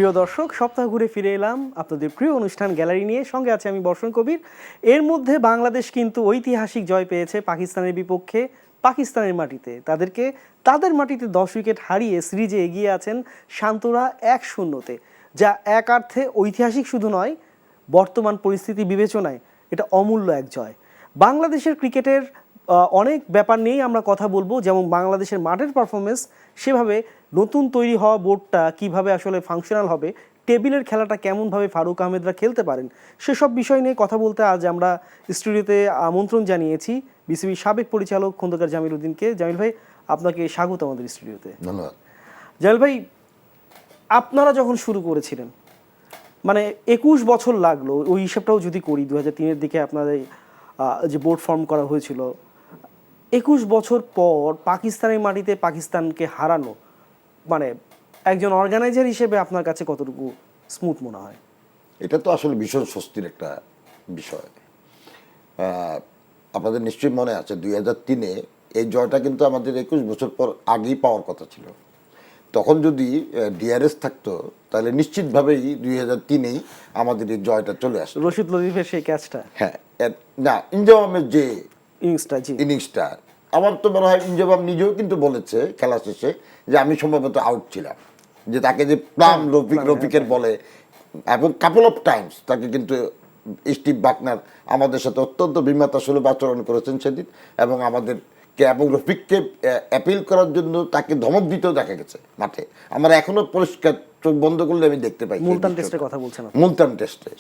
প্রিয় দর্শক, সপ্তাহ ঘুরে ফিরে এলাম আপনাদের প্রিয় অনুষ্ঠান গ্যালারি নিয়ে। সঙ্গে আছে আমি বর্ষণ কবির। এর মধ্যে বাংলাদেশ কিন্তু ঐতিহাসিক জয় পেয়েছে পাকিস্তানের বিপক্ষে পাকিস্তানের মাটিতে। তাদের মাটিতে 10 উইকেট হারিয়ে সিরিজে এগিয়ে আছেন শান্তরা 1-0-তে, যা এক অর্থে ঐতিহাসিক শুধু নয়, বর্তমান পরিস্থিতি বিবেচনায় এটা অমূল্য এক জয়। বাংলাদেশের ক্রিকেটের অনেক ব্যাপার নিয়েই আমরা কথা বলবো, যেমন বাংলাদেশের মাঠের পারফরমেন্স, সেভাবে নতুন তৈরি হওয়া বোর্ডটা কিভাবে আসলে ফাংশনাল হবে, টেবিলের খেলাটা কেমনভাবে ফারুক আহমেদরা খেলতে পারেন, সেসব বিষয় নিয়ে কথা বলতে আজ আমরা স্টুডিওতে আমন্ত্রণ জানিয়েছি বিসিবির সাবেক পরিচালক খন্দকার জামিল উদ্দিনকে। জামিল ভাই, আপনাকে স্বাগত আমাদের স্টুডিওতে। ধন্যবাদ। জামিল ভাই, আপনারা যখন শুরু করেছিলেন, মানে 21 বছর লাগলো, ওই হিসাবটাও যদি করি 2003-এর দিকে আপনাদের যে বোর্ড ফর্ম করা হয়েছিল, 21 বছর পর পাকিস্তানের মাটিতে পাকিস্তানকে হারানো, মানে একজন অর্গানাইজার হিসেবে আপনার কাছে কতটুকু স্মুথ মনে হয়? এটা তো আসলে ভীষণ স্বস্তির একটা বিষয়। আপনাদের নিশ্চয়ই মনে আছে 2003-এ এই জয়টা কিন্তু আমাদের 21 বছর পর আগেই পাওয়ার কথা ছিল। তখন যদি ডিআরএস থাকতো তাহলে নিশ্চিতভাবেই 2003-এই আমাদের এই জয়টা চলে আসতো। রশিদ লতিফের সেই ক্যাচটা, হ্যাঁ, না, ইনজামামের যে ইনিংসটা আমার তো মনে হয় ইনজামাম নিজেও কিন্তু বলেছে খেলা শেষে যে আমি সম্ভবত আউট ছিলাম, যে তাকে যে রফিকের বলে, এবং কাপল অফ টাইমস তাকে কিন্তু স্টিভ বাকনার আমাদের সাথে অত্যন্ত বিমাতা সুলভ আচরণ করেছেন সেদিন, এবং আমাদেরকে এবং রফিককে অ্যাপিল করার জন্য তাকে ধমক দিতেও দেখা গেছে মাঠে। আমরা এখনো পরিষ্কার চোখ বন্ধ করলে আমি দেখতে পাই মুলতান টেস্টের কথা বলছেন। মুলতান টেস্টে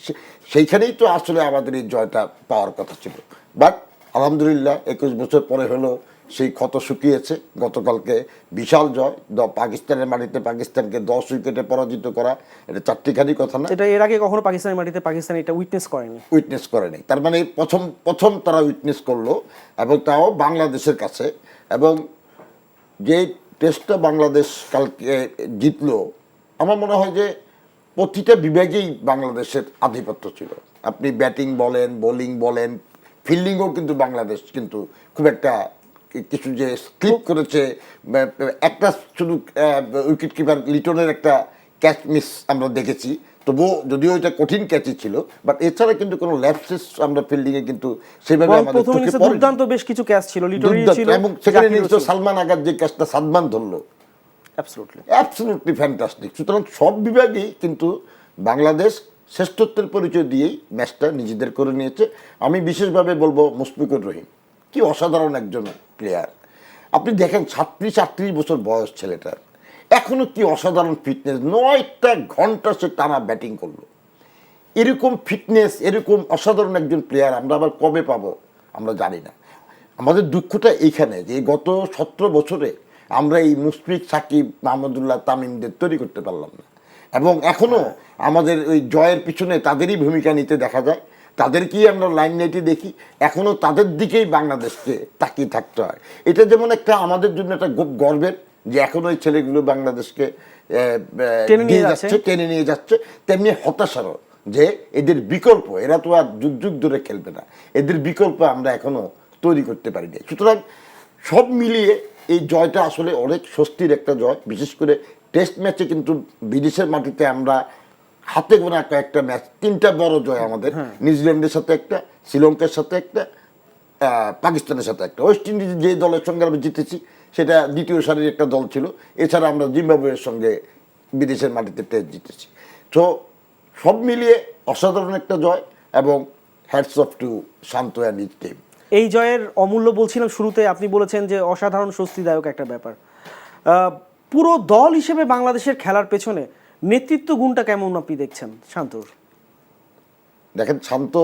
সেইখানেই তো আসলে আমাদের এই জয়টা পাওয়ার কথা ছিল। বাট আলহামদুলিল্লাহ 21 বছর পরে হলো সেই ক্ষত শুকিয়েছে। গতকালকে বিশাল জয়, পাকিস্তানের মাটিতে পাকিস্তানকে 10 উইকেটে পরাজিত করা, এটা চারটিখানি কথা না। এটা এর আগে কখনো পাকিস্তানের মাটিতে পাকিস্তান এটা উইটনেস করেনি। তার মানে প্রথম তারা উইটনেস করলো, এবং তাও বাংলাদেশের কাছে। এবং যে টেস্টটা বাংলাদেশ কালকে জিতলো, আমার মনে হয় যে প্রতিটা বিভাগেই বাংলাদেশের আধিপত্য ছিল। আপনি ব্যাটিং বলেন, বোলিং বলেন, ফিল্ডিংও কিন্তু বাংলাদেশ কিন্তু খুব একটা কিছু যে স্লিপ করেছে, একটা শুধু উইকেট কিপার লিটনের একটা ক্যাচ মিস আমরা দেখেছি, তবুও যদিও এটা কঠিন ক্যাচই ছিল, বাট এছাড়া কিন্তু কোনো ল্যাপসেস আমরা ফিল্ডিংয়ে কিন্তু সেভাবে আমাদের চোখে পড়েনি। দুর্দান্ত বেশ কিছু ক্যাচ ছিল, লিটনের ছিল, এবং সেখানে নিশ্চয় সালমান আগার যে ক্যাচটা সাদমান ধরলো, অ্যাবসলিউটলি ফ্যান্টাস্টিক। সুতরাং সব বিভাগেই কিন্তু বাংলাদেশ শ্রেষ্ঠত্বের পরিচয় দিয়েই ম্যাচটা নিজেদের করে নিয়েছে। আমি বিশেষভাবে বলবো মুশফিকুর রহিম, কি অসাধারণ একজন প্লেয়ার। আপনি দেখেন 37-38 বছর বয়স ছেলেটার, এখনো কি অসাধারণ ফিটনেস, 9টা ঘন্টা সে টানা ব্যাটিং করলো। এরকম ফিটনেস, এরকম অসাধারণ একজন প্লেয়ার আমরা আবার কবে পাবো আমরা জানি না। আমাদের দুঃখটা এইখানে যে গত 17 বছরে আমরা এই মুশফিক, সাকিব, মাহমুদুল্লাহ, তামিমদের তৈরি করতে পারলাম না, এবং এখনো আমাদের ওই জয়ের পিছনে তাদেরই ভূমিকা নিতে দেখা যায়, তাদেরকেই আমরা লাইমলাইটে দেখি, এখনো তাদের দিকেই বাংলাদেশকে তাকিয়ে থাকতে হয়। এটা যেমন একটা আমাদের জন্য একটা গর্বের যে এখনো ওই ছেলেগুলো বাংলাদেশকে টেনে নিয়ে যাচ্ছে, তেমনি হতাশারও যে এদের বিকল্প, এরা তো আর যুগ যুগ ধরে খেলবে না, এদের বিকল্প আমরা এখনো তৈরি করতে পারিনি। সুতরাং সব মিলিয়ে এই জয়টা আসলে অনেক স্বস্তির একটা জয়। বিশেষ করে টেস্ট ম্যাচে কিন্তু বিদেশের মাটিতে আমরা হাতে গোনা কয়েকটা ম্যাচ, 3টা বড় জয় আমাদের, নিউজিল্যান্ডের সাথে একটা, শ্রীলঙ্কার সাথে একটা, পাকিস্তানের সাথে একটা। ওয়েস্ট ইন্ডিজ যে দলের সঙ্গে আমরা জিতেছি সেটা দ্বিতীয় সারির একটা দল ছিল, এছাড়া আমরা জিম্বাবুয়ের সঙ্গে বিদেশের মাটিতে টেস্ট জিতেছি। তো সব মিলিয়ে অসাধারণ একটা জয়, এবং hats off to Shanto and his team. এই জয়ের অমূল্য বলছিলাম শুরুতে, আপনি বলেছেন যে অসাধারণ স্বস্তিদায়ক একটা ব্যাপার। পুরো দল হিসেবে বাংলাদেশের খেলার পেছনে নেতৃত্ব গুণটা কেমন আপনি দেখছেন শান্তর? দেখেন, শান্ত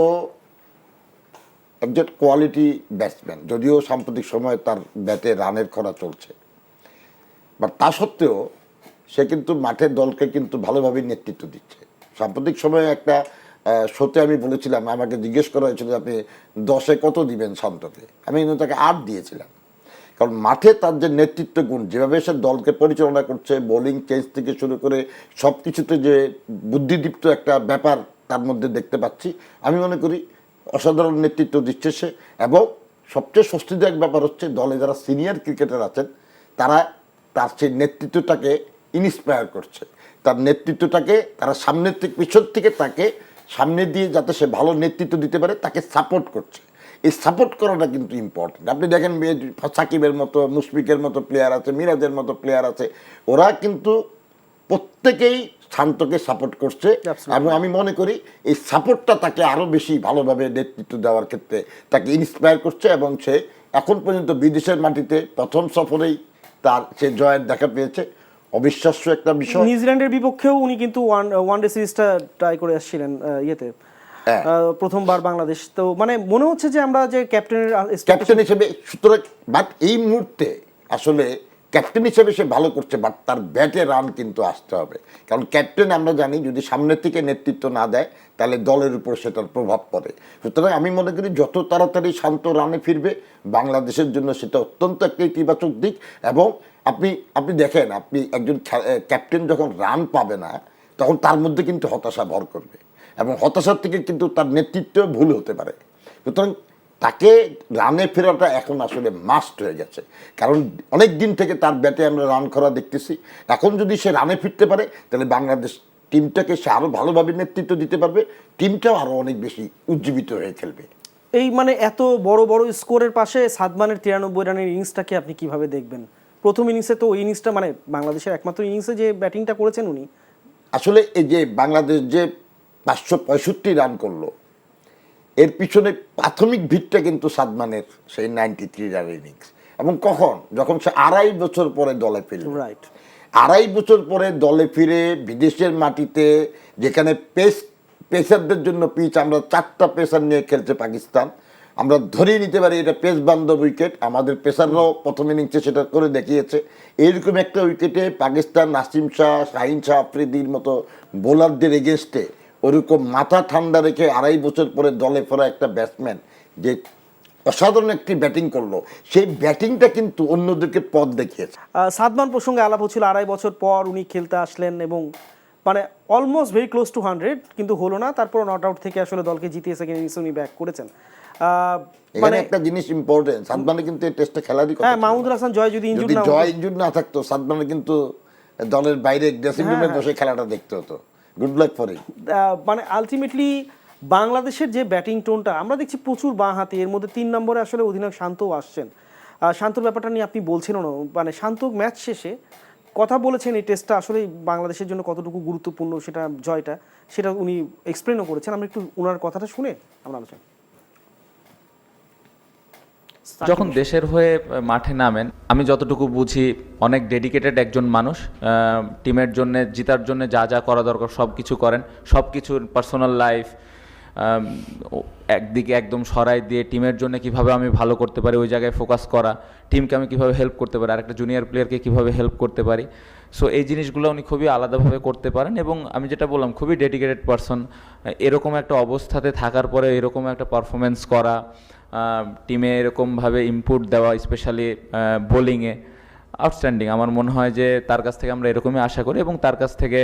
একজন কোয়ালিটি ব্যাটসম্যান, যদিও সাম্প্রতিক সময়ে তার ব্যাটে রানের খরা চলছে, বাট তা সত্ত্বেও সে কিন্তু মাঠের দলকে কিন্তু ভালোভাবেই নেতৃত্ব দিচ্ছে। সাম্প্রতিক সময়ে একটা শোতে আমি বলেছিলাম, আমাকে জিজ্ঞেস করা হয়েছিল আপনি 10-এ কত দিবেন শান্তকে, আমি কিন্তু তাকে 8 দিয়েছিলাম। কারণ মাঠে তার যে নেতৃত্ব গুণ, যেভাবে সে দলকে পরিচালনা করছে, বোলিং চেঞ্জ থেকে শুরু করে সব কিছুতে যে বুদ্ধিদীপ্ত একটা ব্যাপার তার মধ্যে দেখতে পাচ্ছি, আমি মনে করি অসাধারণ নেতৃত্ব দিচ্ছে সে। এবং সবচেয়ে স্বস্তিদায়ক ব্যাপার হচ্ছে দলে যারা সিনিয়র ক্রিকেটার আছেন তারা তার সেই নেতৃত্বটাকে ইন্সপায়ার করছে, তার নেতৃত্বটাকে তারা সামনের থেকে পিছন থেকে তাকে সামনে দিয়ে যাতে সে ভালো নেতৃত্ব দিতে পারে তাকে সাপোর্ট করছে। এই সাপোর্ট করাটা কিন্তু ইম্পর্টেন্ট। আপনি দেখেন সাকিবের মতো, মুশফিকের মতো প্লেয়ার আছে, মিরাজের মতো প্লেয়ার আছে, ওরা কিন্তু প্রত্যেকেই শান্তকে সাপোর্ট করছে। এবং আমি মনে করি এই সাপোর্টটা তাকে আরও বেশি ভালোভাবে নেতৃত্ব দেওয়ার ক্ষেত্রে তাকে ইন্সপায়ার করছে, এবং সে এখন পর্যন্ত বিদেশের মাটিতে প্রথম সফরেই তার সে জয়ের দেখা পেয়েছে। অবিশ্বাস্য একটা বিষয়। নিউজিল্যান্ডের বিপক্ষেও উনি কিন্তু ওয়ানডে সিরিজটা ট্রাই করে আসছিলেন ইয়েতে, প্রথমবার বাংলাদেশ। তো মানে মনে হচ্ছে যে আমরা যে ক্যাপ্টেন হিসেবে, সুতরাং বাট এই মুহূর্তে আসলে ক্যাপ্টেন হিসেবে সে ভালো করছে, বাট তার ব্যাটে রান কিন্তু আসতে হবে। কারণ ক্যাপ্টেন আমরা জানি যদি সামনের থেকে নেতৃত্ব না দেয় তাহলে দলের উপর সেটার প্রভাব পড়ে। সুতরাং আমি মনে করি যত তাড়াতাড়ি শান্ত রানে ফিরবে বাংলাদেশের জন্য সেটা অত্যন্ত একটা ইতিবাচক দিক। এবং আপনি দেখেন, আপনি একজন ক্যাপ্টেন যখন রান পাবে না তখন তার মধ্যে কিন্তু হতাশা ভর করবে, এবং হতাশার থেকে কিন্তু তার নেতৃত্ব ভুল হতে পারে। সুতরাং তাকে রানে ফেরাটা এখন আসলে মাস্ট হয়ে গেছে, কারণ অনেক দিন থেকে তার ব্যাটে আমরা রান করা দেখতেছি। এখন যদি সে রানে ফিরতে পারে তাহলে বাংলাদেশ টিমটাকে সে আরও ভালোভাবে নেতৃত্ব দিতে পারবে, টিমটাও আরও অনেক বেশি উজ্জীবিত হয়ে খেলবে। এই মানে এত বড় বড় স্কোরের পাশে সাদমানের 93 রানের ইনিংসটাকে আপনি কিভাবে দেখবেন? প্রথম ইনিংসে তো ওই ইনিংসটা মানে বাংলাদেশের একমাত্র ইনিংসে যে ব্যাটিংটা করেছেন উনি, আসলে এই যে বাংলাদেশ যে 565 রান করলো এর পিছনে প্রাথমিক ভিতটা কিন্তু সাদমানের সেই 93 রানের ইনিংস। এবং কখন? যখন সে 2.5 বছর পরে দলে ফিরল। রাইট, 2.5 বছর পরে দলে ফিরে বিদেশের মাটিতে, যেখানে পেসারদের জন্য পিচ, আমরা 4টা পেসার নিয়ে খেলছে পাকিস্তান, আমরা ধরেই নিতে পারি এটা পেস বান্ধব উইকেট। আমাদের পেসাররাও প্রথম ইনিংসে সেটা করে দেখিয়েছে। এইরকম একটা উইকেটে পাকিস্তান নাসিম শাহ, শাহিন শাহ আফ্রিদির মতো বোলারদের এগেনস্টে ওরকম মাথা ঠান্ডা রেখে 2.5 বছর পরে দলে ফেরা একটা ব্যাটসম্যান যে অসাধারণ একটি ব্যাটিং করলো, সেই ব্যাটিংটা কিন্তু অন্যদেরকে পথ দেখিয়েছে। সাদমান প্রসঙ্গে আলাপ হচ্ছিল, 2.5 বছর পর উনি খেলতে আসলেন এবং মানে অলমোস্ট ভেরি ক্লোজ টু 100, কিন্তু হলো না। তারপর নট আউট থেকে আসলে দলকে জিতিয়ে সেকেন্ড ইনিংসে উনি ব্যাক করেছেন। মানে একটা জিনিস ইম্পর্টেন্ট, সাদমানের কিন্তু এই টেস্টে খেলারই কথা। হ্যাঁ, মাহমুদুল হাসান জয় যদি ইনজুর না থাকতো সাদমানের কিন্তু দলের বাইরে ড্রেসিং রুমে বসে খেলাটা দেখতে হতো। Good luck for him. মানে আলটিমেটলি বাংলাদেশের যে ব্যাটিং টোনটা আমরা দেখছি প্রচুর বাঁ হাতে, এর মধ্যে 3 নম্বরে আসলে অধিনায়ক শান্তও আসছেন। শান্তর ব্যাপারটা নিয়ে আপনি বলছিলেন, মানে শান্ত ম্যাচ শেষে কথা বলেছেন এই টেস্টটা আসলে বাংলাদেশের জন্য কতটুকু গুরুত্বপূর্ণ, সেটা জয়টা, সেটা উনি এক্সপ্লেনও করেছেন। আমরা একটু ওনার কথাটা শুনে আমরা আলোচনা। যখন দেশের হয়ে মাঠে নামেন, আমি যতটুকু বুঝি অনেক ডেডিকেটেড একজন মানুষ, টিমের জন্য জেতার জন্য যা যা করা দরকার সব কিছু করেন। সব কিছুর পার্সোনাল লাইফ একদিকে একদম সরাই দিয়ে টিমের জন্য কিভাবে আমি ভালো করতে পারি ওই জায়গায় ফোকাস করা, টিমকে আমি কিভাবে হেল্প করতে পারি, আর একটা জুনিয়র প্লেয়ারকে কিভাবে হেল্প করতে পারি। সো এই জিনিসগুলো উনি খুবই আলাদাভাবে করতে পারেন, এবং আমি যেটা বললাম খুবই ডেডিকেটেড পারসন। এরকম একটা অবস্থাতে থাকার পরে এরকম একটা পারফরমেন্স করা, টিমে এরকমভাবে ইনপুট দেওয়া, স্পেশালি বোলিংয়ে, আউটস্ট্যান্ডিং। আমার মনে হয় যে তার কাছ থেকে আমরা এরকমই আশা করি, এবং তার কাছ থেকে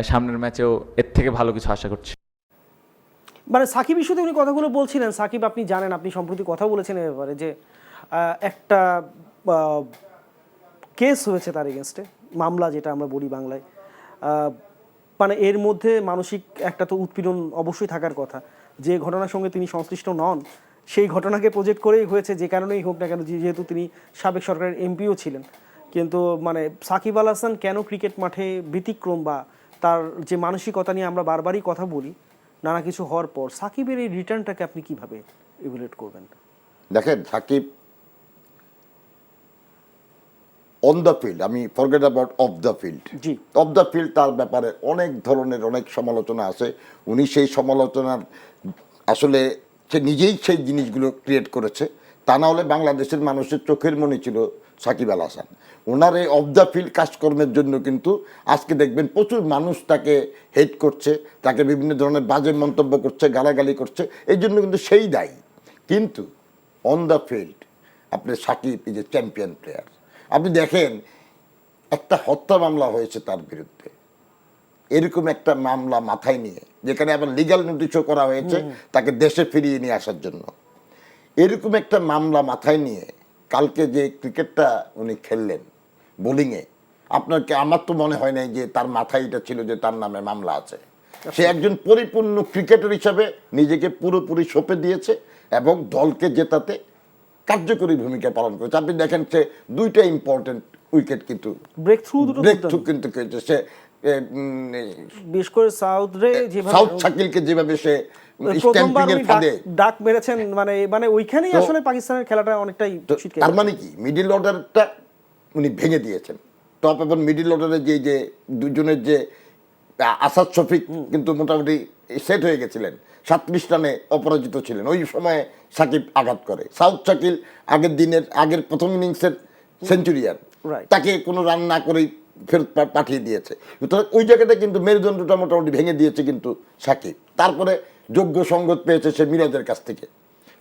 সামনের ম্যাচেও এর থেকে ভালো কিছু আশা করছি। মানে সাকিব ইস্যুতে উনি কথাগুলো বলছিলেন। সাকিব, আপনি জানেন, আপনি সম্প্রতি কথা বলেছেন এ ব্যাপারে যে একটা কেস হয়েছে তার এগেনস্টে, মামলা যেটা আমরা বলি বাংলায়। মানে এর মধ্যে মানসিক একটা তো উৎপীড়ন অবশ্যই থাকার কথা। যে ঘটনার সঙ্গে তিনি সংশ্লিষ্ট নন সেই ঘটনাকে প্রজেক্ট করেই হয়েছে, যে কারণেই হোক না কেন, যেহেতু তিনি সাবেক সরকারের এমপিও ছিলেন। কিন্তু মানে সাকিব আল হাসান কেন ক্রিকেট মাঠে ব্যতিক্রম, বা তার যে মানসিকতা নিয়ে আমরা বারবারই কথা বলি নানা কিছু হওয়ার পর, সাকিবের এই রিটার্নটাকে আপনি কিভাবে ইভ্যালুয়েট করবেন? দেখেন, সাকিব অন দ্য ফিল্ড, আমি forget about of the field, G, of the field তার ব্যাপারে অনেক ধরনের অনেক সমালোচনা আছে। উনি সেই সমালোচনার আসলে সে নিজেই সেই জিনিসগুলো ক্রিয়েট করেছে। তা না হলে বাংলাদেশের মানুষের চোখের মণি ছিল সাকিব আল হাসান। ওনার এই অফ দ্য ফিল্ড কাজকর্মের জন্য কিন্তু আজকে দেখবেন প্রচুর মানুষ তাকে হেট করছে, তাকে বিভিন্ন ধরনের বাজে মন্তব্য করছে, গালাগালি করছে, এই জন্য কিন্তু সেই দায়ী। কিন্তু অন দ্য ফিল্ড আপনি Shakib is a champion player. আপনি দেখেন, একটা হত্যা মামলা হয়েছে তার বিরুদ্ধে, এরকম একটা মামলা মাথায় নিয়ে, যেখানে আবার লিগ্যাল নোটিশও করা হয়েছে তাকে দেশে ফিরিয়ে নিয়ে আসার জন্য। এরকম একটা মামলা মাথায় নিয়ে কালকে যে ক্রিকেটটা উনি খেললেন বোলিংয়ে, আমার তো মনে হয় নাই যে তার মাথায় এটা ছিল যে তার নামে মামলা আছে। সে একজন পরিপূর্ণ ক্রিকেটার হিসাবে নিজেকে পুরোপুরি সঁপে দিয়েছে এবং দলকে জেতাতে কার্যকরী ভূমিকা পালন করেছে। আপনি দেখেন যে দুইটা ইম্পর্টেন্ট উইকেট কিন্তু ব্রেক থ্রু কিন্তু করেছে সে, বিশেষ করে সাউথ শাকিলকে যেভাবে সে প্রথমবার স্ট্যাম্পিং এর ফাঁদে ডাক মেরেছেন, মানে ওইখানেই আসলে পাকিস্তানের খেলাটা অনেকটাই ছিটকে তার মানে কি মিডল অর্ডারটা উনি ভেঙে দিয়েছেন। টপ এবং মিডল অর্ডারে যে দুজনের যে আসাদ শফিক কিন্তু মোটামুটি সেট হয়ে গেছিলেন, 37 রানে অপরাজিত ছিলেন। ওই সময় সাকিব আঘাত করে। সাউথ শাকিল আগের প্রথম ইনিংসের সেঞ্চুরিয়ান, তাকে কোনো রান না করেই ফেরত পাঠিয়ে দিয়েছে। সুতরাং ওই জায়গাটা কিন্তু মেরুদণ্ডটা মোটামুটি ভেঙে দিয়েছে কিন্তু সাকিব। তারপরে যোগ্য সঙ্গত পেয়েছে সে মিরাজের কাছ থেকে।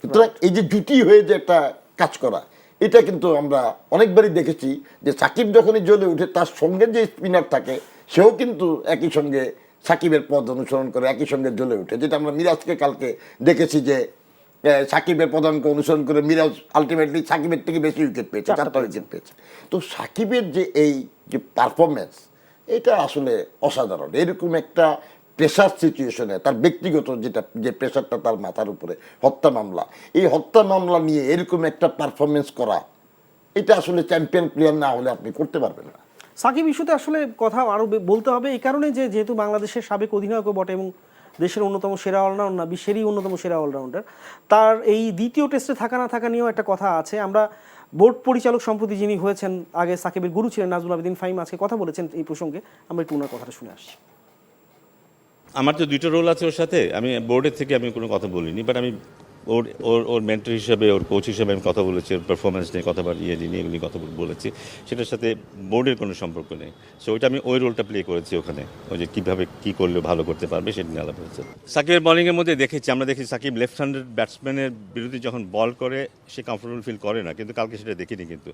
সুতরাং এই যে জুটি হয়ে যে একটা কাজ করা, এটা কিন্তু আমরা অনেকবারই দেখেছি যে সাকিব যখনই জ্বলে উঠে তার সঙ্গে যে স্পিনার থাকে সেও কিন্তু একই সঙ্গে সাকিবের পথ অনুসরণ করে একই সঙ্গে জ্বলে উঠে। যেটা আমরা মিরাজকে কালকে দেখেছি যে সাকিবের পদাঙ্ক অনুসরণ করে মিরাজ আলটিমেটলি সাকিবের থেকে বেশি উইকেট পেয়েছে, 4টা উইকেট পেয়েছে। তো সাকিবের যে এই যে পারফরমেন্স, এটা আসলে অসাধারণ। এরকম একটা প্রেশার সিচুয়েশনে তার ব্যক্তিগত যে প্রেশারটা তার মাথার উপরে, হত্যা মামলা, এই হত্যা মামলা নিয়ে এরকম একটা পারফরমেন্স করা, এটা আসলে চ্যাম্পিয়ন প্লেয়ার না হলে আপনি করতে পারবেন না। সাকিব ইস্যুতে আসলে কথা আরও বলতে হবে এই কারণে যে যেহেতু বাংলাদেশের সাবেক অধিনায়কও বটে এবং দেশের অন্যতম সেরা অলরাউন্ডার, না বিশ্বেরই অন্যতম সেরা অলরাউন্ডার, তার এই দ্বিতীয় টেস্টে থাকা না থাকা নিয়েও একটা কথা আছে। আমরা বোর্ড পরিচালক সম্প্রতি যিনি হয়েছেন, আগে সাকিবের গুরু ছিলেন নাজমুল আবেদিন ফাহিম, আজকে কথা বলেছেন এই প্রসঙ্গে। আমরা একটু ওনার কথাটা শুনে আসছি। আমার তো দুইটা রোল আছে ওর সাথে। আমি বোর্ডের থেকে আমি কোনো কথা বলিনি, বাট আমি ওর মেন্টর হিসাবে, ওর কোচ হিসাবে আমি কথা বলেছি, ওর পারফরমেন্স নিয়ে কথাবার নিয়ে এগুলি কথা বলেছি। সেটার সাথে বোর্ডের কোনো সম্পর্ক নেই। সো ওইটা আমি ওই রোলটা প্লে করেছি ওখানে, ওই যে কীভাবে কী করলে ভালো করতে পারবে সেটা নিয়ে আলাপ হয়েছে। সাকিবের বলিংয়ের মধ্যে আমরা দেখি সাকিব লেফট হ্যান্ডেড ব্যাটসম্যানের বিরুদ্ধে যখন বল করে সে কমফোর্টেবল ফিল করে না, কিন্তু কালকে সেটা দেখিনি। কিন্তু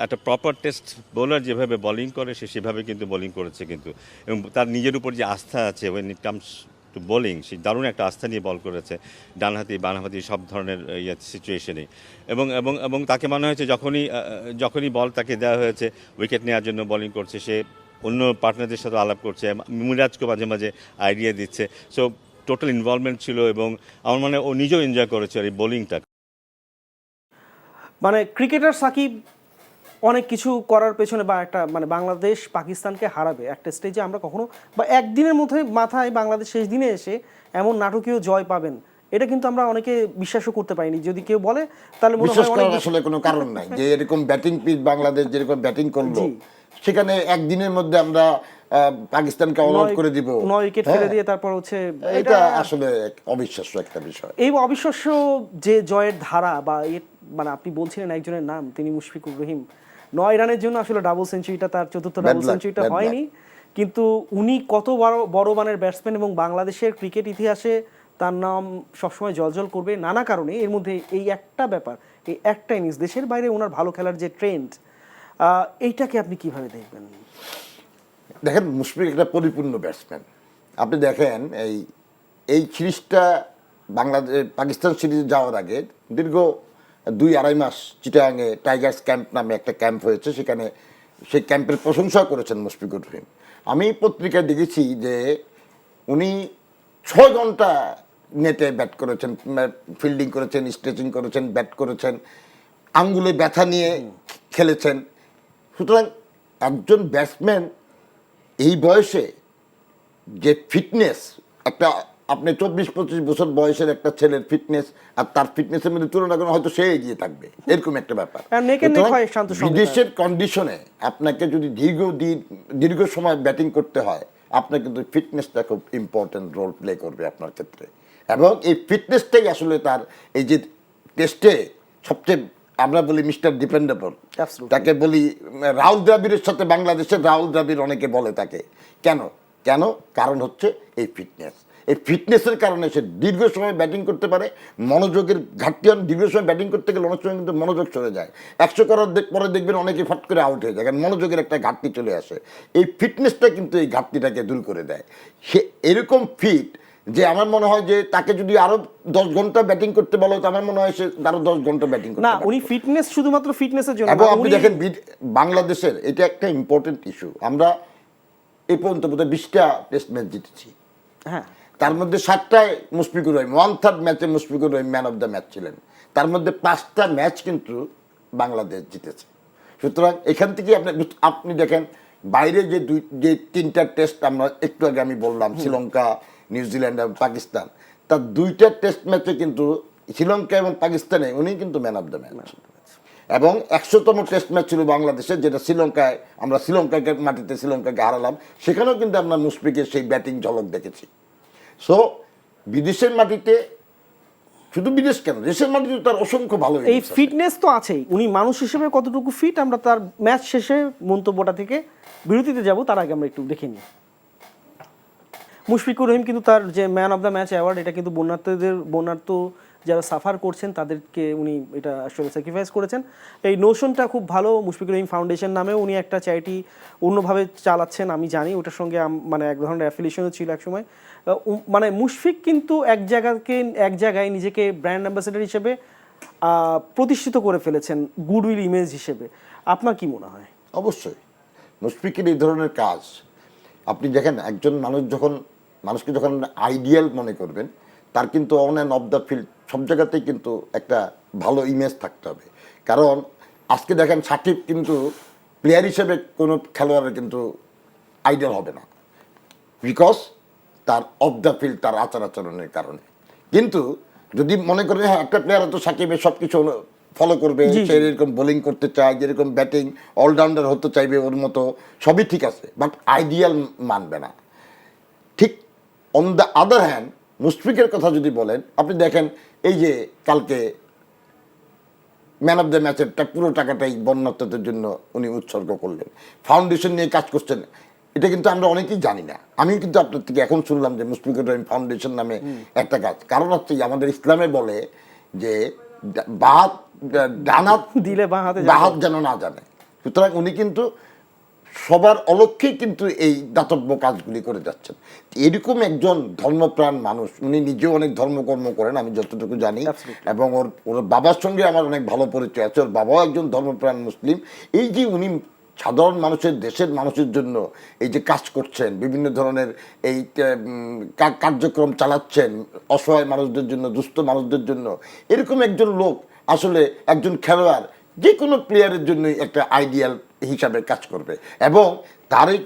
একটা প্রপার টেস্ট বোলার যেভাবে বোলিং করে সে সেভাবে কিন্তু বোলিং করেছে কিন্তু, এবং তার নিজের উপর যে আস্থা আছে when it comes to bowling, সে দারুণ একটা আস্থা নিয়ে বল করেছে, ডানহাতি বামহাতি সব ধরনের সিচুয়েশনে। এবং তাকে মনে হয়েছে যখনই বল তাকে দেওয়া হয়েছে উইকেট নেওয়ার জন্য বোলিং করছে, সে অন্য পার্টনারদের সাথে আলাপ করছে, মিরাজকে মাঝে মাঝে আইডিয়া দিচ্ছে। সো টোটাল ইনভলভমেন্ট ছিল এবং আমার মনে হয় ও নিজেও এনজয় করেছে আর এই বোলিংটা। মানে ক্রিকেটার সাকিব অনেক কিছু করার পেছনে, বা একটা মানে বাংলাদেশ পাকিস্তানকে হারাবে একটা স্টেজে আমরা কখনো, বা একদিনের মধ্যে মাথায় বাংলাদেশ শেষ দিনে এসে এমন নাটকীয় জয় পাবেন, এটা কিন্তু আমরা অনেকে বিশ্বাসও করতে পারিনি। যদি কেউ বলে তাহলে মনে হয় অনেক আসলে কোনো কারণ নাই যে এরকম ব্যাটিং পিচ বাংলাদেশ যেরকম ব্যাটিং করলো সেখানে একদিনের মধ্যে আমরা পাকিস্তানকে অল আউট করে দিব, 9 উইকেট ফেলে দিয়ে তারপর হচ্ছে, এটা আসলে অবিশ্বাস্য একটা বিষয়। এই অবিশ্বাস্য যে জয়ের ধারা, বা মানে আপনি বলছিলেন একজনের নাম, তিনি মুশফিকুর রহিম, 9 রানের জন্য আসলে ডাবল সেঞ্চুরিটা, তার চতুর্থ ডাবল সেঞ্চুরিটা হয়নি, কিন্তু উনি কত বড় মানের ব্যাটসম্যান এবং বাংলাদেশের ক্রিকেট ইতিহাসে তার নাম সবসময় জলজল করবে নানা কারণে। এর মধ্যে এই একটা ব্যাপার, এই একটা ইনিংস, দেশের বাইরে ওনার ভালো খেলার যে ট্রেন্ড, এইটাকে আপনি কিভাবে দেখবেন? দেখেন, মুশফিক একটা পরিপূর্ণ ব্যাটসম্যান। আপনি দেখেন এই সিরিজটা পাকিস্তান সিরিজে যাওয়ার আগে দীর্ঘ 2-2.5 মাস চিটাগাংয়ে টাইগার্স ক্যাম্প নামে একটা ক্যাম্প হয়েছে, সেখানে সেই ক্যাম্পের প্রশংসা করেছেন মুশফিকুর রহিম। আমি পত্রিকায় দেখেছি যে উনি 6 ঘন্টা নেটে ব্যাট করেছেন, ফিল্ডিং করেছেন, স্ট্রেচিং করেছেন, ব্যাট করেছেন, আঙ্গুলে ব্যথা নিয়ে খেলেছেন। সুতরাং একজন ব্যাটসম্যান এই বয়সে যে ফিটনেস, একটা আপনি 24-25 বছর বয়সের একটা ছেলের ফিটনেস আর তার ফিটনেসের মধ্যে তুলনা করে হয়তো সে এগিয়ে থাকবে, এরকম একটা ব্যাপার। বিদেশের কন্ডিশনে আপনাকে যদি দীর্ঘ সময় ব্যাটিং করতে হয়, আপনার কিন্তু ফিটনেসটা খুব ইম্পর্টেন্ট রোল প্লে করবে আপনার ক্ষেত্রে। এবং এই ফিটনেসটাই আসলে তার এই যে টেস্টে সবচেয়ে, আমরা বলি মিস্টার ডিপেন্ডেবল, তাকে বলি রাহুল দ্রাবিড়ের সাথে বাংলাদেশের রাহুল দ্রাবিড় অনেকে বলে তাকে। কেন কারণ হচ্ছে এই ফিটনেস। এই ফিটনেসের কারণে সে দীর্ঘ সময় ব্যাটিং করতে পারে। মনোযোগের ঘাটতি, দীর্ঘ সময় ব্যাটিং করতে গেলে অনেক সময় কিন্তু মনোযোগ চলে যায়। 100 করার পরে দেখবেন অনেকে ফট করে আউট হয়ে যায়, কারণ মনোযোগের একটা ঘাটতি চলে আসে। এই ফিটনেসটা কিন্তু এই ঘাটতিটাকে দূর করে দেয়। সে এরকম ফিট যে আমার মনে হয় যে তাকে যদি আরো 10 ঘন্টা ব্যাটিং করতে বলো তো আমার মনে হয় সে আরো 10 ঘন্টা ব্যাটিং করতে না পারবে। উনি ফিটনেস শুধুমাত্র ফিটনেসের জন্য এবং না, আপনি উনি- দেখেন বাংলাদেশের এটা একটা ইম্পর্টেন্ট ইস্যু। আমরা এই পর্যন্ত বোধহয় 20টা টেস্ট ম্যাচ জিতেছি, হ্যাঁ তার মধ্যে 7টায় মুশফিকুর রহিম 1/3 ম্যাচে Mushfiqur Rahim man of the match ছিলেন, তার মধ্যে 5টা ম্যাচ কিন্তু বাংলাদেশ জিতেছে। সুতরাং এখান থেকে আপনি দেখেন বাইরে যে 3টা টেস্ট আমরা একটু আগে আমি বললাম শ্রীলঙ্কা, নিউজিল্যান্ড এবং পাকিস্তান, তার 2টা টেস্ট ম্যাচে কিন্তু শ্রীলঙ্কা এবং পাকিস্তানে উনি কিন্তু ম্যান অফ দ্য ম্যাচ। এবং 100তম টেস্ট ম্যাচ ছিল বাংলাদেশের, যেটা শ্রীলঙ্কায় আমরা শ্রীলঙ্কাকে মাটিতে শ্রীলঙ্কাকে হারালাম, সেখানেও কিন্তু আমরা মুশফিকের সেই ব্যাটিং ঝলক দেখেছি। সো বিদেশের মাটিতে, শুধু বিদেশ কেন, দেশের মাটিতে তার অসংখ্য ভালো এই ফিটনেস তো আছেই, উনি মানুষ হিসেবে কতটুকু ফিট আমরা তার ম্যাচ শেষে মন্তব্যটা থেকে বিরতিতে যাব, তার আগে আমরা একটু দেখে নিই। মুশফিকুর রহিম কিন্তু তার যে man of the match award, এটা কিন্তু বন্যার্থ যারা সাফার করছেন তাদেরকে উনি এটা আসলে স্যাক্রিফাইস করেছেন। এই নোশনটা খুব ভালো, মুশফিকুর রহিম ফাউন্ডেশন নামেও উনি একটা চ্যারিটি অন্যভাবে চালাচ্ছেন, আমি জানি ওটার সঙ্গে মানে এক ধরনের অ্যাফিলিয়েশনও ছিল একসময়। মানে মুশফিক কিন্তু এক জায়গায় নিজেকে ব্র্যান্ড অ্যাম্বাসেডর হিসেবে প্রতিষ্ঠিত করে ফেলেছেন, গুডউইল ইমেজ হিসেবে। আপনার কি মনে হয়? অবশ্যই মুশফিকের এই ধরনের কাজ, আপনি দেখেন একজন মানুষকে যখন আইডিয়াল মনে করবেন, তার কিন্তু on and of the field সব জায়গাতেই কিন্তু একটা ভালো ইমেজ থাকতে হবে। কারণ আজকে দেখেন সাকিব কিন্তু প্লেয়ার হিসেবে কোনো খেলোয়াড়ের কিন্তু আইডিয়াল হবে না, বিকজ তার অফ দ্য ফিল্ড তার আচরণের কারণে। কিন্তু যদি মনে করেন হ্যাঁ একটা প্লেয়ার তো সাকিবের সব কিছু ফলো করবে, সে এরকম বোলিং করতে চায়, যেরকম ব্যাটিং অলরাউন্ডার হতে চাইবে, ওর মতো সবই ঠিক আছে, বাট আইডিয়াল মানবে না। ঠিক অন দ্য আদার হ্যান্ড মুশফিকের কথা যদি বলেন, আপনি দেখেন এই যে কালকে ম্যান অফ দ্য ম্যাচের পুরো টাকাটাই বন্যার্থদের জন্য উনি উৎসর্গ করলেন, ফাউন্ডেশন নিয়ে কাজ করছেন। এটা কিন্তু আমরা অনেকেই জানি না, আমি কিন্তু আপনার থেকে এখন শুনলাম যে মুশফিকুর রহিম ফাউন্ডেশন নামে একটা কাজ। কারণ হচ্ছে আমাদের ইসলামে বলে যে ডানাত দিলে বাঁ হাত যেন না জানে। সুতরাং উনি কিন্তু সবার অলক্ষ্যেই কিন্তু এই দাতব্য কাজগুলি করে যাচ্ছেন। এরকম একজন ধর্মপ্রাণ মানুষ, উনি নিজেও অনেক ধর্মকর্ম করেন আমি যতটুকু জানি, এবং ওর বাবার সঙ্গে আমার অনেক ভালো পরিচয় আছে, ওর বাবাও একজন ধর্মপ্রাণ মুসলিম। এই যে উনি সাধারণ মানুষের, দেশের মানুষের জন্য এই যে কাজ করছেন, বিভিন্ন ধরনের এই কার্যক্রম চালাচ্ছেন অসহায় মানুষদের জন্য, দুস্থ মানুষদের জন্য, এরকম একজন লোক আসলে একজন খেলোয়াড় যে কোনো প্লেয়ারের জন্যই একটা আইডিয়াল হিসাবে কাজ করবে। এবং তার এই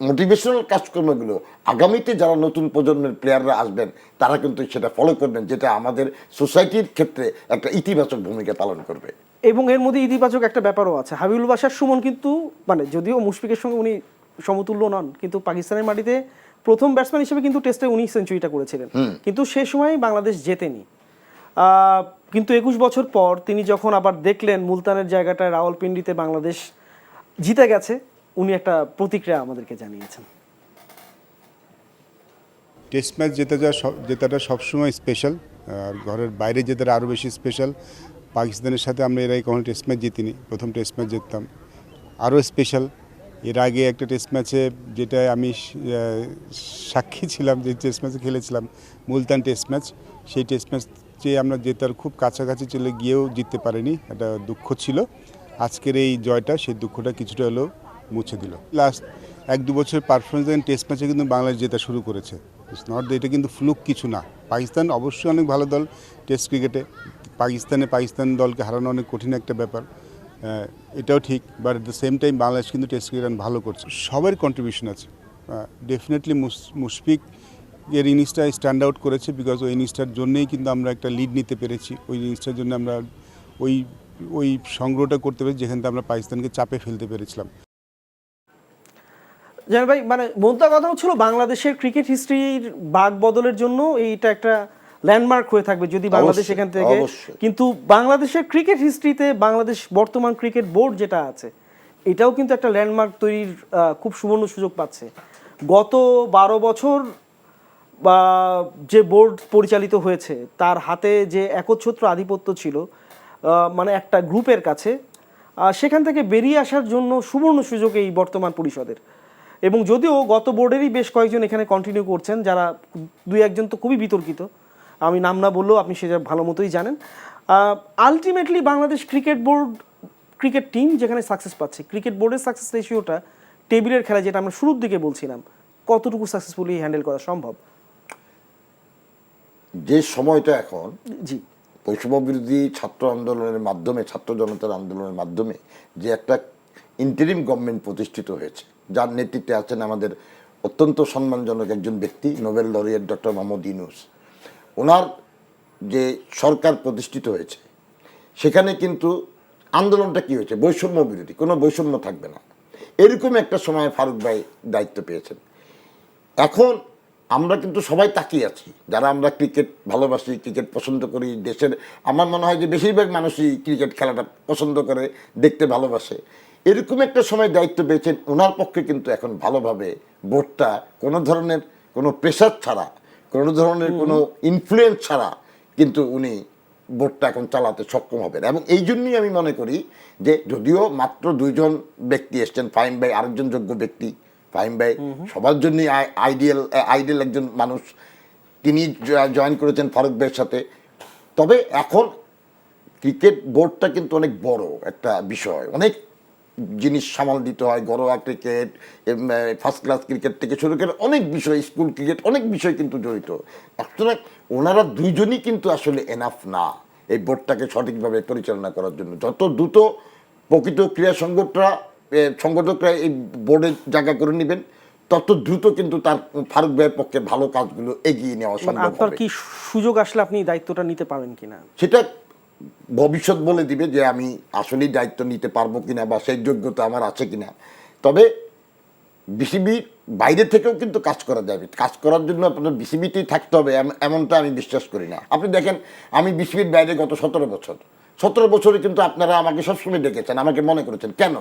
মোটিভেশনাল কাজকর্মগুলো আগামীতে যারা নতুন প্রজন্মের প্লেয়াররা আসবেন তারা কিন্তু সেটা ফলো করবেন, যেটা আমাদের সোসাইটির ক্ষেত্রে একটা ইতিবাচক ভূমিকা পালন করবে। এবং এর মধ্যে ইতিবাচক একটা ব্যাপারও আছে। হাবিবুল বাশার সুমন কিন্তু মানে যদিও মুশফিকের সঙ্গে উনি সমতুল্য নন, কিন্তু পাকিস্তানের মাটিতে প্রথম ব্যাটসম্যান হিসেবে কিন্তু টেস্টে উনি সেঞ্চুরিটা করেছিলেন, কিন্তু সে সময় বাংলাদেশ জেতেনি। কিন্তু 21 বছর পর তিনি যখন আবার দেখলেন মুলতানের জায়গাটায় রাওয়ালপিন্ডিতে বাংলাদেশ জিতে গেছে, উনি একটা প্রতিক্রিয়া আমাদেরকে জানিয়েছেন। টেস্ট ম্যাচ জেতাটা সবসময় স্পেশাল, আর ঘরের বাইরে জেতাটা আরও বেশি স্পেশাল। পাকিস্তানের সাথে আমরা এর আগে কখনো টেস্ট ম্যাচ জিতিনি, প্রথম টেস্ট ম্যাচ জিততাম, আরও স্পেশাল। এর আগে একটা টেস্ট ম্যাচে যেটা আমি সাক্ষী ছিলাম, যে টেস্ট ম্যাচে খেলেছিলাম মুলতান টেস্ট ম্যাচ, সেই টেস্ট ম্যাচে আমরা জেতার খুব কাছাকাছি চলে গিয়েও জিততে পারিনি, একটা দুঃখ ছিল। আজকের এই জয়টা সেই দুঃখটা কিছুটা হলেও মুছে দিল। লাস্ট 1-2 বছর পারফরমেন্স টেস্ট ম্যাচে কিন্তু বাংলাদেশ জেতা শুরু করেছে, নট এটা কিন্তু ফ্লুক কিছু না। পাকিস্তান অবশ্যই অনেক ভালো দল টেস্ট ক্রিকেটে, পাকিস্তান দলকে হারানো অনেক কঠিন একটা ব্যাপার, এটাও ঠিক। But at the same time Bangladesh কিন্তু টেস্ট ক্রিকেট ভালো করছে, সবার কন্ট্রিবিউশন আছে। ডেফিনেটলি মুশফিক এর ইনিংসটা স্ট্যান্ড আউট করেছে, বিকজ ওই ইনিংসটার জন্যই কিন্তু আমরা একটা লিড নিতে পেরেছি। ওই ইনিংসটার জন্য আমরা ওই সংগ্রহটা করতে পেরেছি যেখান থেকে আমরা পাকিস্তানকে চাপে ফেলতে পেরেছিলাম। জামিল ভাই, মানে মোদ্দা কথা হচ্ছিল বাংলাদেশের ক্রিকেট হিস্ট্রির বাক বদলের জন্য এইটা একটা ল্যান্ডমার্ক হয়ে থাকবে যদি বাংলাদেশ এখান থেকে, কিন্তু বাংলাদেশের ক্রিকেট হিস্ট্রিতে বাংলাদেশ বর্তমান ক্রিকেট বোর্ড যেটা আছে এটাও কিন্তু একটা ল্যান্ডমার্ক তৈরির খুব সুবর্ণ সুযোগ পাচ্ছে। গত 12 বছর বা যে বোর্ড পরিচালিত হয়েছে তার হাতে যে একচ্ছত্র আধিপত্য ছিল মানে একটা গ্রুপের কাছে, সেখান থেকে বেরিয়ে আসার জন্য সুবর্ণ সুযোগ এই বর্তমান পরিষদের। এবং যদিও গত বোর্ডেরই বেশ কয়েকজন এখানে কন্টিনিউ করছেন, যারা দুই একজন তো খুবই বিতর্কিত, আমি নাম না বললেও আপনি সেটা ভালো মতোই জানেন। আলটিমেটলি বাংলাদেশ ক্রিকেট টিম যেখানে সাকসেস পাচ্ছে, ক্রিকেট বোর্ডের সাকসেস রেশিওটা টেবিলের খেলা যেটা আমরা শুরুর দিকে বলছিলাম, কতটুকু সাকসেসফুলি হ্যান্ডেল করা সম্ভব? যে সময়টা এখন জি, বৈষম্য বিরোধী ছাত্র আন্দোলনের মাধ্যমে, ছাত্র জনতার আন্দোলনের মাধ্যমে যে একটা ইন্টারিম গভর্নমেন্ট প্রতিষ্ঠিত হয়েছে, যার নেতৃত্বে আছেন আমাদের অত্যন্ত সম্মানজনক একজন ব্যক্তি, Nobel laureate doctor Mohammad Yunus. ওনার যে সরকার প্রতিষ্ঠিত হয়েছে, সেখানে কিন্তু আন্দোলনটা কি হয়েছে, বৈষম্য বিরোধী, কোনো বৈষম্য থাকবে না, এরকম একটা সময় ফারুক ভাই দায়িত্ব পেয়েছেন। এখন আমরা কিন্তু সবাই তাকিয়ে আছি, যারা আমরা ক্রিকেট ভালোবাসি, ক্রিকেট পছন্দ করি, দেশের আমার মনে হয় যে বেশিরভাগ মানুষই ক্রিকেট খেলাটা পছন্দ করে, দেখতে ভালোবাসে। এরকম একটা সময় দায়িত্ব পেয়েছেন, ওনার পক্ষে কিন্তু এখন ভালোভাবে বোর্ডটা কোনো ধরনের কোনো প্রেশার ছাড়া, কোনো ধরনের কোনো ইনফ্লুয়েন্স ছাড়া কিন্তু উনি বোর্ডটা এখন চালাতে সক্ষম হবেন। এবং এই জন্যই আমি মনে করি যে যদিও মাত্র 2 জন ব্যক্তি এসছেন, ফাহিম ভাই আরেকজন যোগ্য ব্যক্তি, ফাহিম ভাই সবার জন্যই আইডিয়াল একজন মানুষ, তিনি জয়েন করেছেন ফারুক ভাইয়ের সাথে। তবে এখন ক্রিকেট বোর্ডটা কিন্তু অনেক বড় একটা বিষয়, অনেক জিনিস সামাল দিতে হয়, ঘরোয়া ক্রিকেট, ফার্স্ট ক্লাস ক্রিকেট থেকে শুরু করে অনেক বিষয়, স্কুল ক্রিকেট, অনেক বিষয় কিন্তু জড়িত। সুতরাং ওনারা 2 জনই কিন্তু আসলে এনাফ না এই বোর্ডটাকে সঠিকভাবে পরিচালনা করার জন্য। যত দ্রুত প্রকৃত ক্রীড়া সংগঠকরা এই বোর্ডের জায়গা করে নেবেন, তত দ্রুত কিন্তু তার ফারুক ভাইয়ের পক্ষে ভালো কাজগুলো এগিয়ে নেওয়া সম্ভব আপনার হবে। কি সুযোগ আসলে আপনি দায়িত্বটা নিতে পারেন কিনা সেটা ভবিষ্যৎ বলে দিবে যে আমি আসলেই দায়িত্ব নিতে পারবো কিনা বা সেই যোগ্যতা আমার আছে কিনা। তবে বিসিবির বাইরে থেকেও কিন্তু কাজ করা যাবে, কাজ করার জন্য আপনার বিসিবিতেই থাকতে হবে এমনটা আমি বিশ্বাস করি না। আপনি দেখেন, আমি বিসিবির বাইরে গত 17 বছরে কিন্তু আপনারা আমাকে সবসময় ডেকেছেন, আমাকে মনে করেছেন। কেন?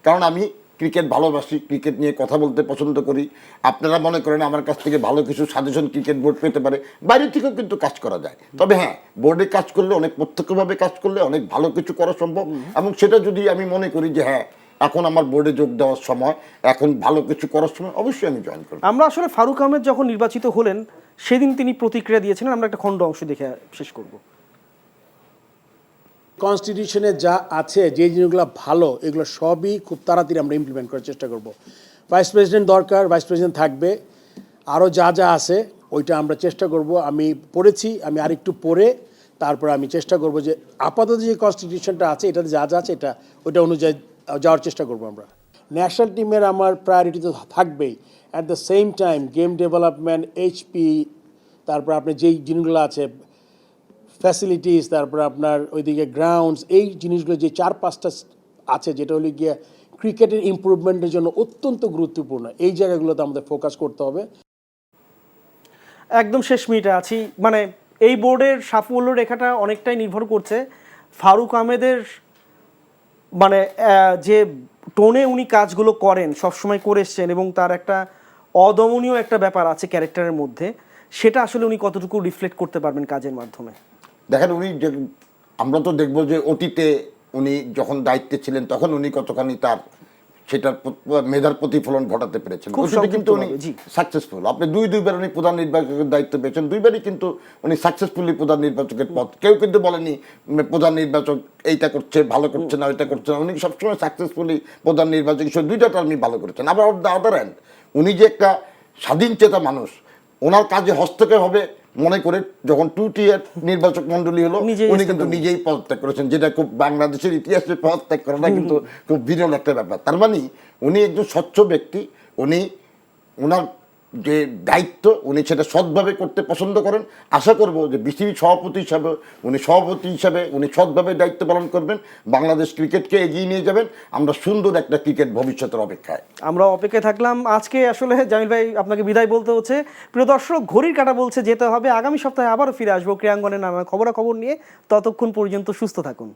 কারণ আমি ক্রিকেট ভালোবাসি, ক্রিকেট নিয়ে কথা বলতে পছন্দ করি। আপনারা মনে করেন আমার কাছ থেকে ভালো কিছু সাজেশন ক্রিকেট বোর্ড পেতে পারে, বাইরে থেকেও কিন্তু কাজ করা যায়। তবে হ্যাঁ, বোর্ডে কাজ করলে, অনেক প্রত্যক্ষভাবে কাজ করলে অনেক ভালো কিছু করা সম্ভব। এবং সেটা যদি আমি মনে করি যে হ্যাঁ এখন আমার বোর্ডে যোগ দেওয়ার সময়, এখন ভালো কিছু করার সময়, অবশ্যই আমি জয়েন করব। আমরা আসলে ফারুক আহমেদ যখন নির্বাচিত হলেন সেদিন তিনি প্রতিক্রিয়া দিয়েছিলেন, আমরা একটা খণ্ড অংশ দেখে শেষ করব। কনস্টিটিউশনে যা আছে, যে জিনিসগুলো ভালো, এগুলো সবই খুব তাড়াতাড়ি আমরা ইমপ্লিমেন্ট করার চেষ্টা করব। ভাইস প্রেসিডেন্ট দরকার, ভাইস প্রেসিডেন্ট থাকবে, আরও যা যা আছে ওইটা আমরা চেষ্টা করব। আমি পড়েছি, আমি আরেকটু পড়ে তারপর আমি চেষ্টা করব যে আপাতত যে কনস্টিটিউশনটা আছে এটাতে যা যা আছে এটা ওইটা অনুযায়ী যাওয়ার চেষ্টা করব আমরা। ন্যাশনাল টিমের আমার প্রায়োরিটি তো থাকবেই, at the same time game development, HP, তারপর আপনার যেই জিনিসগুলো আছে ফ্যাসিলিটিস, তারপর আপনার ওইদিকে গ্রাউন্ডস, এই জিনিসগুলো যে 4-5টা আছে যেটা হলো গিয়ে ক্রিকেটের ইমপ্রুভমেন্টের জন্য অত্যন্ত গুরুত্বপূর্ণ, এই জায়গাগুলোতে আমাদের ফোকাস করতে হবে। একদম শেষ মিনিটে আছি, মানে এই বোর্ডের সাফল্য রেখাটা অনেকটাই নির্ভর করছে ফারুক আহমেদের মানে যে টোনে উনি কাজগুলো করেন, সবসময় করে এসছেন, এবং তার একটা অদমনীয় একটা ব্যাপার আছে ক্যারেক্টারের মধ্যে, সেটা আসলে উনি কতটুকু রিফ্লেক্ট করতে পারবেন কাজের মাধ্যমে। দেখেন, উনি আমরা তো দেখবো যে অতীতে উনি যখন দায়িত্বে ছিলেন তখন উনি কতখানি তার সেটার মেধার প্রতিফলন ঘটাতে পেরেছেন। কিন্তু উনি সাকসেসফুল। আপনি দুইবার উনি প্রধান নির্বাচকের দায়িত্ব পেয়েছেন, দুইবারই কিন্তু উনি সাকসেসফুলি প্রধান নির্বাচকের পদ, কেউ কিন্তু বলেনি প্রধান নির্বাচক এইটা করছে ভালো করছে না, ওইটা করছে না। উনি সবসময় সাকসেসফুলি প্রধান নির্বাচক হিসেবে 2টা টার্মই ভালো করেছেন। আবার আদার হ্যান্ড উনি যে একটা স্বাধীন চেতা মানুষ, ওনার কাজে হস্তক্ষেপ হবে মনে করে যখন 2 নির্বাচক মন্ডলী হলো, উনি কিন্তু নিজেই পদত্যাগ করেছেন, যেটা খুব বাংলাদেশের ইতিহাসে পদত্যাগ করাটা কিন্তু খুব বিরল একটা ব্যাপার। তার মানে উনি একজন স্বচ্ছ ব্যক্তি, উনি ওনার যে দায়িত্ব উনি সেটা সৎভাবে করতে পছন্দ করেন। আশা করব যে বিসিবি সভাপতি হিসাবে উনি সৎভাবে দায়িত্ব পালন করবেন, বাংলাদেশ ক্রিকেটকে এগিয়ে নিয়ে যাবেন। আমরা সুন্দর একটা ক্রিকেট ভবিষ্যতের অপেক্ষায়, আমরা অপেক্ষায় থাকলাম। আজকে আসলে জামিল ভাই আপনাকে বিদায় বলতে হচ্ছে। প্রিয় দর্শক, ঘড়ির কাঁটা বলছে যেতে হবে। আগামী সপ্তাহে আবারও ফিরে আসবো ক্রীড়াঙ্গনের নানা খবরাখবর নিয়ে। ততক্ষণ পর্যন্ত সুস্থ থাকুন।